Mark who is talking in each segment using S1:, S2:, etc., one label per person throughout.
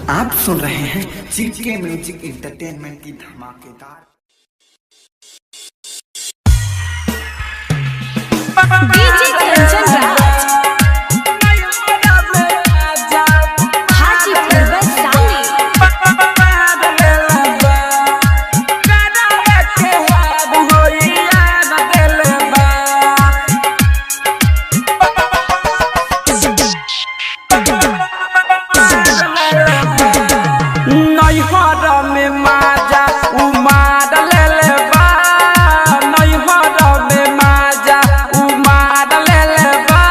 S1: आप सुन रहे हैं जीके म्यूजिक एंटरटेनमेंट की धमाकेदार
S2: डीजे कंचन राज हाजीपुर वैशाली।
S3: नैहर में माजा उमार ले बा, नैहर में माजा उमार ले बा,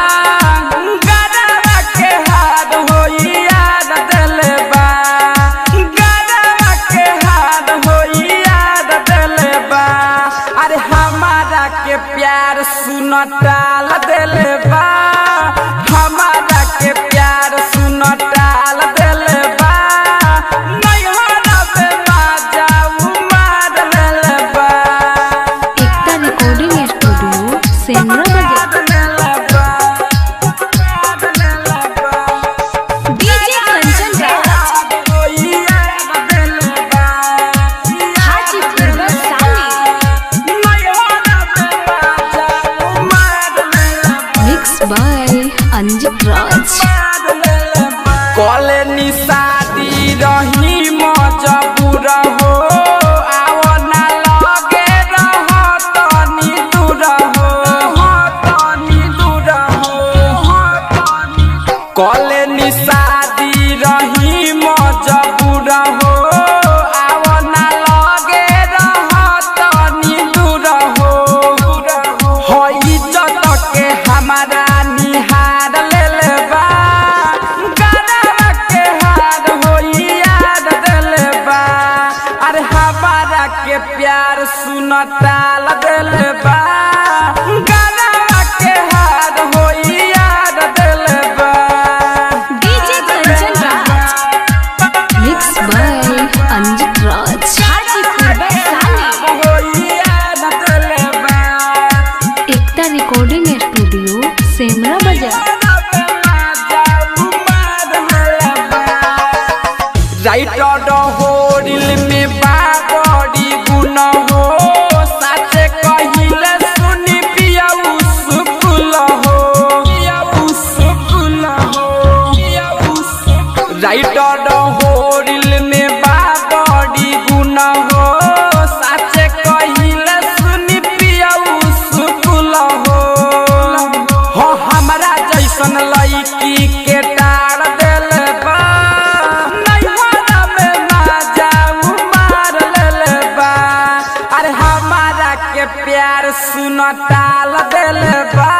S3: गरवा के हाथ होई याद दिले बा, गरवा के हाथ होई याद दिले बा। अरे हमारा के प्यार सुन टाल दिले बा, हमारा के प्यार सुन टाल दिले बा। कॉले निशादी रही मजबूर हो, आओ ना लगे रह तनी दूर हो, तनी दूर हो। कॉले निशादी रही मजबूर हो, आओ ना लगे रह तनी दूर हो। इज्जत के हमारा निहार ले बा, गरवा के हाथ होई याद दिले बा। अरे हमारा के प्यार सुन टाल दिले बा, गरवा के हाथ होई याद दिले बा।
S2: DJ Kanchan Raj mix by Anjit Raj Hajipur Vaishali.
S3: होई याद दिले बा,
S2: एकता रिकॉर्डिंग स्टूडियो सेमरा बाजार।
S3: राइटर होरिल में बाबड़ी गुण हो, साचे कहिले सुनी पिया उसकुल हो, पिया उसकुल हो, पिया उसकुल। राइटर होरिल में बाबड़ी गुण हो, साचे कहिले सुनी पिया उसकुल हो। हमरा जैसन लड़की के टार दिल बा, नैहर में माजा उमार ले बा। अरे हमारा के प्यार सुन टाल दिल बा।